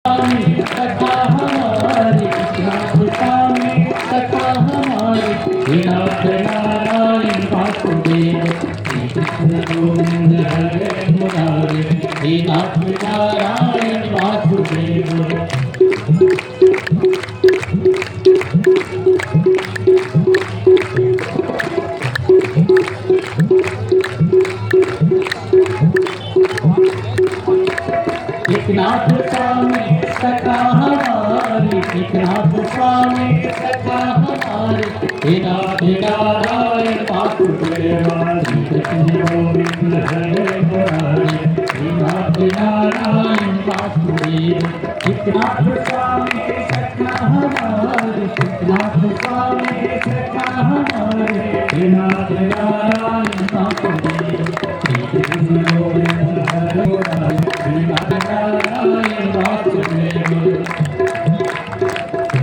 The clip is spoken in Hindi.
सखा हमारे नाथ स्वामी सखा हमारे हे नाथ नारायण वासुदेव श्री कृष्ण गोविंद हरे मुरारे हे नाथ नारायण वासुदेव। नाथ स्वामी सखा हमारे नाथ स्वामी सखा हमारे हे नाथ नारायण वासुदेव श्री कृष्ण गोविंद हरे मुरारे हे नाथ नारायण वासुदेव। नाथ स्वामी सखा हमारे नाथ स्वामी सखा हमारे हे नाथ नारायण वासुदेव श्री कृष्ण गोविंद हरे मुरारे हे नाथ नारायण वासुदेव। नारायण